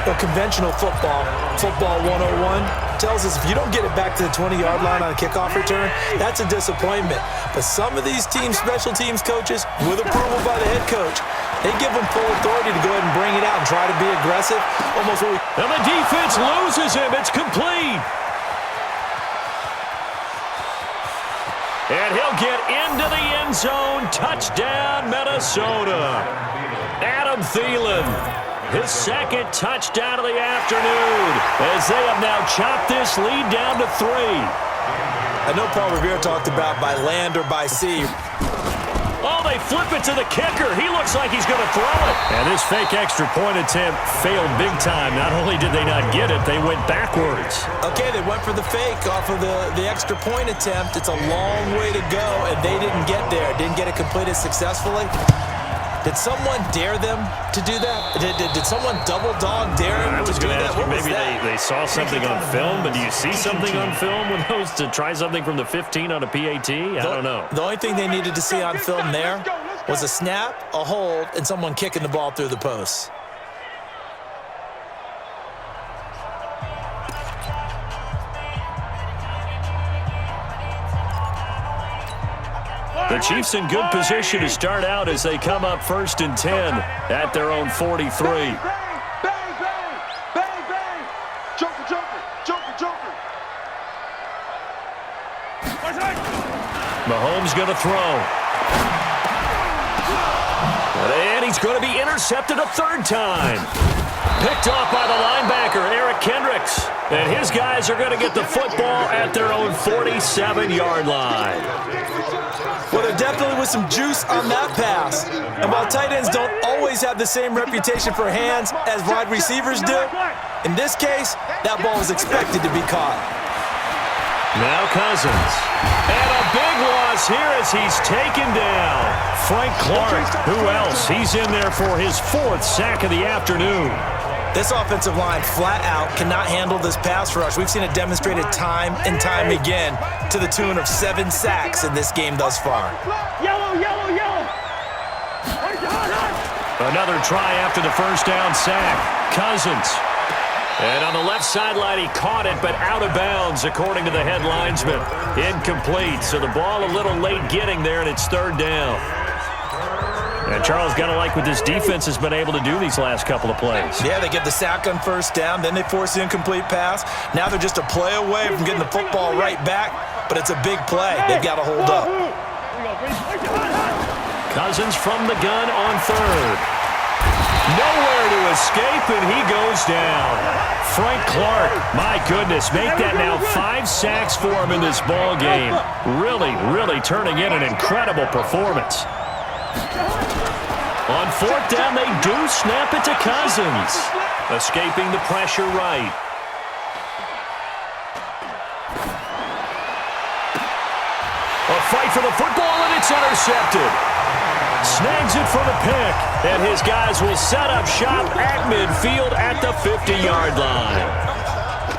Well, conventional football 101, tells us if you don't get it back to the 20-yard line on a kickoff return, that's a disappointment. But some of these special teams coaches, with approval by the head coach, they give them full authority to go ahead and bring it out and try to be aggressive. And the defense loses him. It's complete. And he'll get into the end zone. Touchdown, Minnesota. Adam Thielen, his second touchdown of the afternoon, as they have now chopped this lead down to 3. I know Paul Revere talked about by land or by sea. Oh, they flip it to the kicker. He looks like he's going to throw it. And this fake extra point attempt failed big time. Not only did they not get it, they went backwards. Okay, they went for the fake off of the extra point attempt. It's a long way to go, and they didn't get there. Didn't get it completed successfully. Did someone dare them to do that? Did someone double dog dare them to do that? I was going to ask you, maybe they saw something on film, but do you see something on film with those to try something from the 15 on a PAT? I don't know. The only thing they needed to see on film there was a snap, a hold, and someone kicking the ball through the posts. The Chiefs in good position to start out as they come up 1st and 10 at their own 43. Bang, bang, bang, bang, bang. Joker, joker, joker, joker. Mahomes going to throw. And he's going to be intercepted a 3rd time. Picked off by the linebacker, Eric Kendricks. And his guys are going to get the football at their own 47-yard line. Well, there definitely was some juice on that pass. And while tight ends don't always have the same reputation for hands as wide receivers do, in this case, that ball was expected to be caught. Now Cousins. And a big loss here as he's taken down. Frank Clark, who else? He's in there for his 4th sack of the afternoon. This offensive line flat out cannot handle this pass rush. We've seen it demonstrated time and time again to the tune of 7 sacks in this game thus far. Yellow, yellow, yellow. Another try after the 1st down sack. Cousins. And on the left sideline, he caught it, but out of bounds, according to the head linesman. Incomplete, so the ball a little late getting there, and it's 3rd down. And Charles, got to like what this defense has been able to do these last couple of plays. Yeah, they get the sack on 1st down, then they force the incomplete pass. Now they're just a play away from getting the football right back, but it's a big play. They've got to hold up. Cousins from the gun on 3rd. Nowhere to escape, and he goes down. Frank Clark, my goodness, make that now 5 sacks for him in this ball game. Really, really turning in an incredible performance. On 4th down, they do snap it to Cousins. Escaping the pressure right. A fight for the football, and it's intercepted. Snags it for the pick, and his guys will set up shop at midfield at the 50-yard line.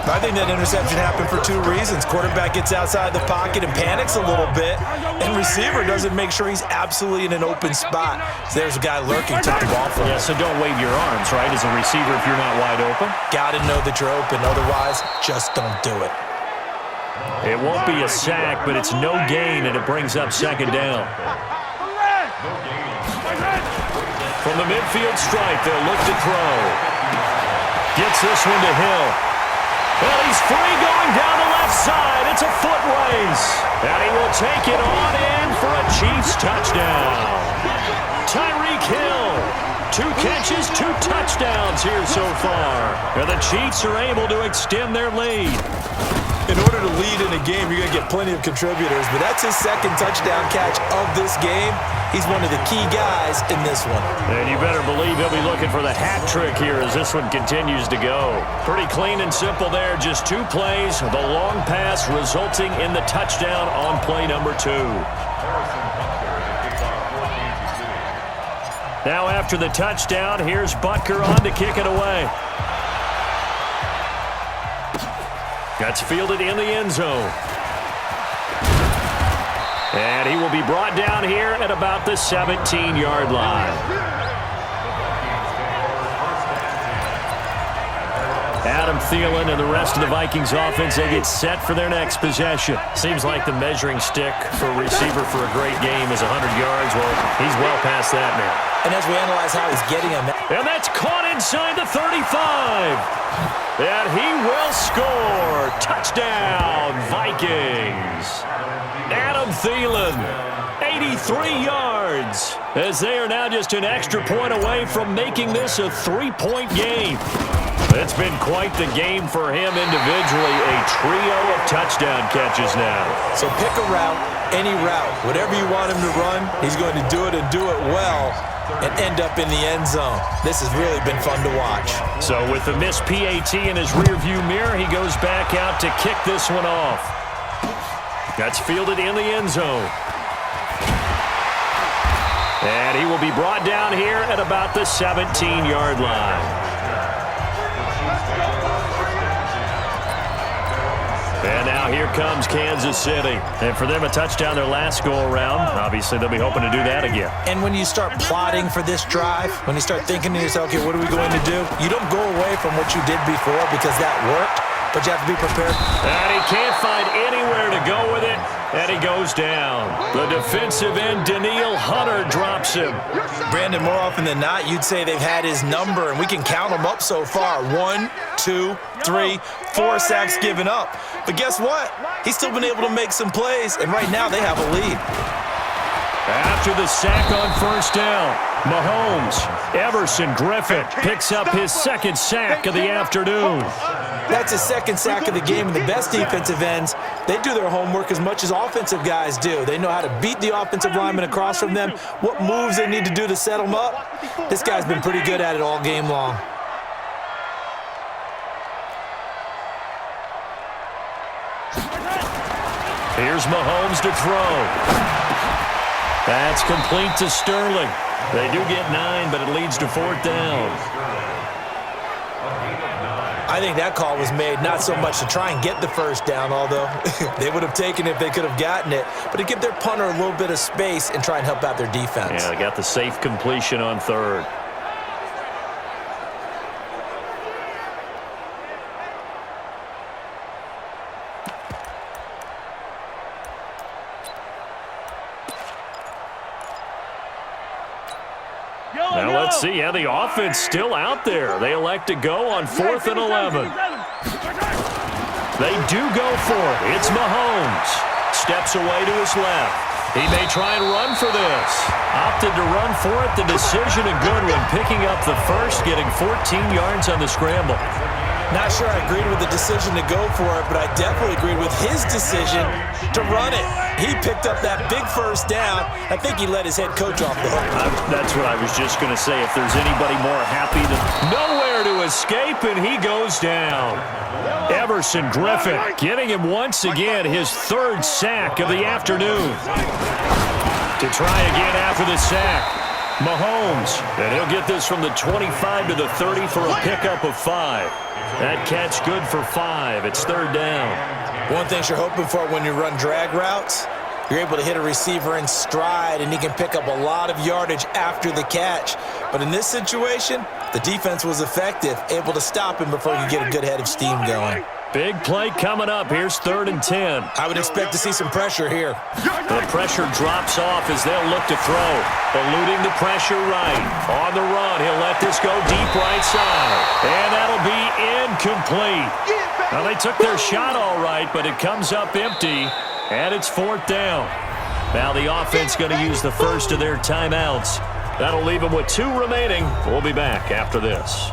I think that interception happened for 2 reasons. Quarterback gets outside the pocket and panics a little bit, and receiver doesn't make sure he's absolutely in an open spot. So there's a guy lurking, took the ball from him. Yeah, so don't wave your arms, right, as a receiver if you're not wide open. Got to know that you're open. Otherwise, just don't do it. It won't be a sack, but it's no gain, and it brings up 2nd down. From the midfield stripe, they'll look to throw. Gets this one to Hill. Well, he's free going down the left side. It's a foot race. And he will take it on in for a Chiefs touchdown. Tyreek Hill. 2 catches, 2 touchdowns here so far. And the Chiefs are able to extend their lead. In order to lead in a game, you're going to get plenty of contributors, but that's his 2nd touchdown catch of this game. He's one of the key guys in this one. And you better believe he'll be looking for the hat trick here as this one continues to go. Pretty clean and simple there. Just 2 plays. The long pass resulting in the touchdown on play number 2. Now after the touchdown, here's Butker on to kick it away. That's fielded in the end zone. And he will be brought down here at about the 17-yard line. Adam Thielen and the rest of the Vikings offense, they get set for their next possession. Seems like the measuring stick for a receiver for a great game is 100 yards. Well, he's well past that now. And as we analyze how he's getting him. And that's caught inside the 35. And he will score. Touchdown, Vikings. Adam Thielen, 83 yards, as they are now just an extra point away from making this a 3-point game. It's been quite the game for him individually. A trio of touchdown catches now. So pick a route, any route. Whatever you want him to run, he's going to do it and do it well and end up in the end zone. This has really been fun to watch. So with the missed PAT in his rearview mirror, he goes back out to kick this one off. That's fielded in the end zone. And he will be brought down here at about the 17-yard line. And now here comes Kansas City. And for them, a touchdown their last go-around. Obviously, they'll be hoping to do that again. And when you start plotting for this drive, when you start thinking to yourself, okay, what are we going to do? You don't go away from what you did before because that worked, but you have to be prepared. And he can't find anywhere to go with it, and he goes down. The defensive end, Danielle Hunter, drops him. Brandon, more often than not, you'd say they've had his number, and we can count them up so far. 1, 2, 3, 4 sacks given up. But guess what? He's still been able to make some plays, and right now they have a lead. After the sack on first down, Mahomes, Everson Griffin picks up his second sack of the afternoon. That's his second sack of the game, and the best defensive ends, they do their homework as much as offensive guys do. They know how to beat the offensive lineman across from them, what moves they need to do to set them up. This guy's been pretty good at it all game long. Here's Mahomes to throw. That's complete to Sterling. They do get 9, but it leads to 4th down. I think that call was made not so much to try and get the first down, although they would have taken it if they could have gotten it, but to give their punter a little bit of space and try and help out their defense. Yeah, they got the safe completion on 3rd. Now let's see how the offense still out there. They elect to go on 4th and 11. They do go for it. It's Mahomes. Steps away to his left. He may try and run for this. Opted to run for it. The decision a good one. Picking up the first, getting 14 yards on the scramble. Not sure I agreed with the decision to go for it, but I definitely agreed with his decision to run it. He picked up that big first down. I think he let his head coach off the hook. That's what I was just going to say. If there's anybody more happy than nowhere to escape, and he goes down. Everson Griffin getting him once again his 3rd sack of the afternoon. To try again after the sack. Mahomes, and he'll get this from the 25 to the 30 for a pickup of 5. That catch good for 5. It's 3rd down. One thing you're hoping for when you run drag routes, you're able to hit a receiver in stride, and he can pick up a lot of yardage after the catch. But in this situation, the defense was effective, able to stop him before he could get a good head of steam going. Big play coming up. Here's 3rd and 10. I would expect to see some pressure here. The pressure drops off as they'll look to throw. Eluding the pressure right. On the run, he'll let this go deep right side. And that'll be incomplete. Now, they took their shot all right, but it comes up empty, and it's 4th down. Now the offense going to use the first of their timeouts. That'll leave them with 2 remaining. We'll be back after this.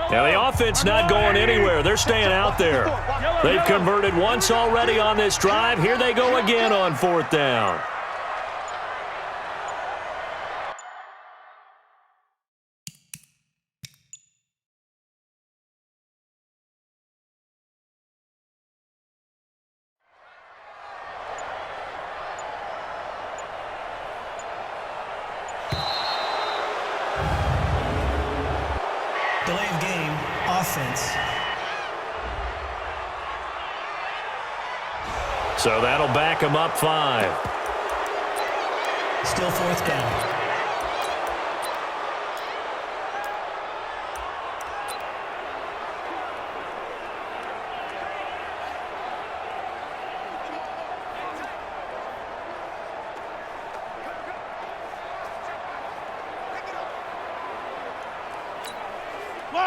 Now, the offense not going anywhere. They're staying out there. They've converted once already on this drive. Here they go again on 4th down. offense. So that'll back him up 5. Still fourth down.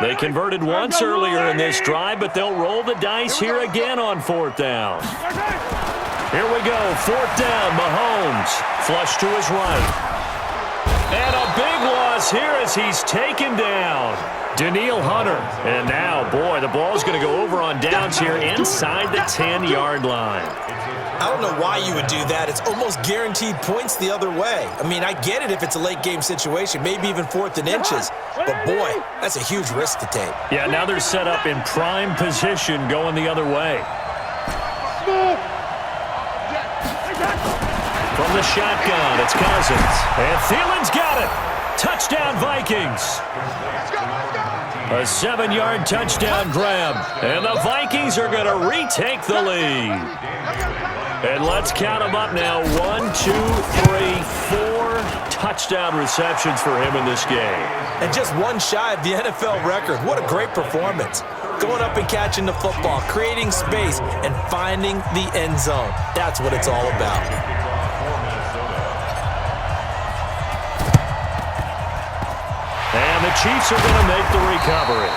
They converted once earlier in this drive, but they'll roll the dice here again on 4th down. Here we go, 4th down, Mahomes. Flush to his right. And a big loss here as he's taken down. Danielle Hunter. And now, boy, the ball's going to go over on downs here inside the 10-yard line. I don't know why you would do that. It's almost guaranteed points the other way. I mean, I get it if it's a late game situation, maybe even 4th and inches. But, boy, that's a huge risk to take. Yeah, now they're set up in prime position going the other way. From the shotgun, it's Cousins. And Thielen's got it. Touchdown, Vikings. A 7-yard touchdown grab. And the Vikings are going to retake the lead. And let's count them up now. 1, 2, 3, 4 touchdown receptions for him in this game. And just one shy of the NFL record. What a great performance. Going up and catching the football, creating space, and finding the end zone. That's what it's all about. And the Chiefs are going to make the recovery.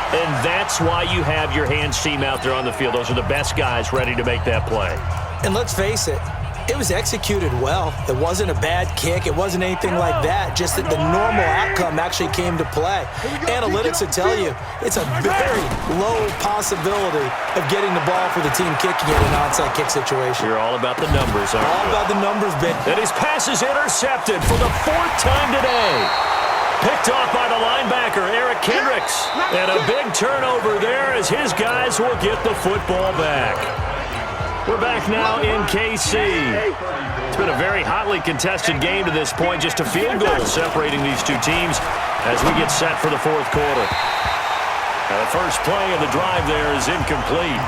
And that's why you have your hands team out there on the field. Those are the best guys ready to make that play. And let's face it, it was executed well. It wasn't a bad kick. It wasn't anything like that. Just that the normal outcome actually came to play. Analytics will tell you it's a very low possibility of getting the ball for the team kicking it in an onside kick situation. You're all about the numbers, aren't you? All about the numbers, Ben. And his pass is intercepted for the 4th time today. Picked off by the linebacker, Eric Kendricks. And a big turnover there as his guys will get the football back. We're back now in KC. It's been a very hotly contested game to this point. Just a field goal separating these two teams as we get set for the 4th quarter. Now the first play of the drive there is incomplete.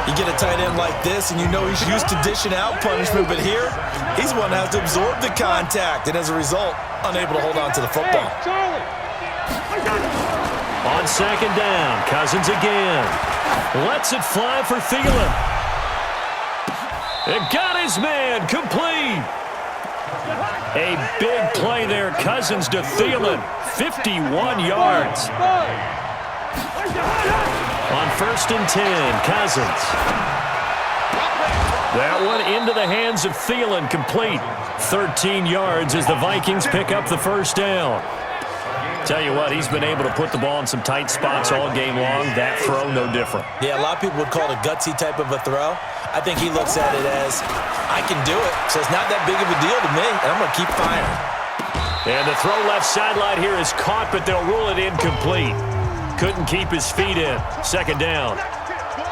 You get a tight end like this, and you know he's used to dishing out punishment, but here, he's one that has to absorb the contact, and as a result, unable to hold on to the football. On 2nd down, Cousins again. Lets it fly for Thielen. It got his man complete. A big play there, Cousins to Thielen. 51 yards. On 1st and 10, Cousins. That one into the hands of Thielen, complete. 13 yards as the Vikings pick up the 1st down. Tell you what, he's been able to put the ball in some tight spots all game long. That throw, no different. Yeah, a lot of people would call it a gutsy type of a throw. I think he looks at it as, I can do it, so it's not that big of a deal to me, and I'm going to keep firing. And the throw left sideline here is caught, but they'll rule it incomplete. Couldn't keep his feet in. 2nd down.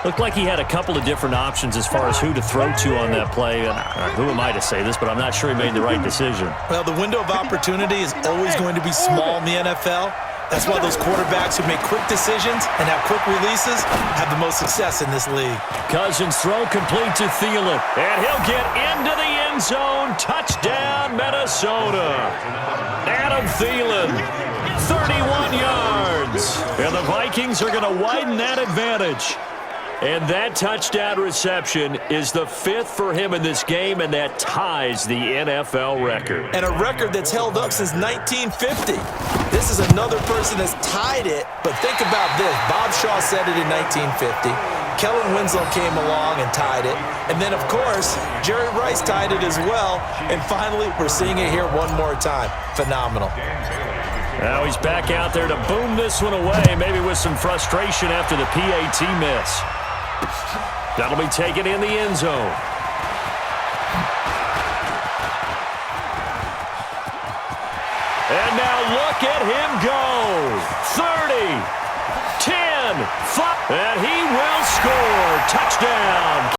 Looked like he had a couple of different options as far as who to throw to on that play. And who am I to say this, but I'm not sure he made the right decision. Well, the window of opportunity is always going to be small in the NFL. That's why those quarterbacks who make quick decisions and have quick releases have the most success in this league. Cousins throw complete to Thielen. And he'll get into the end zone. Touchdown, Minnesota. Adam Thielen, 31 yards. And the Vikings are going to widen that advantage. And that touchdown reception is the 5th for him in this game, and that ties the NFL record. And a record that's held up since 1950. This is another person that's tied it, but think about this. Bob Shaw said it in 1950. Kellen Winslow came along and tied it. And then, of course, Jerry Rice tied it as well. And finally, we're seeing it here one more time. Phenomenal. Now he's back out there to boom this one away, maybe with some frustration after the PAT miss. That'll be taken in the end zone. And now look at him go. 30, 10, 5, and he will score. Touchdown.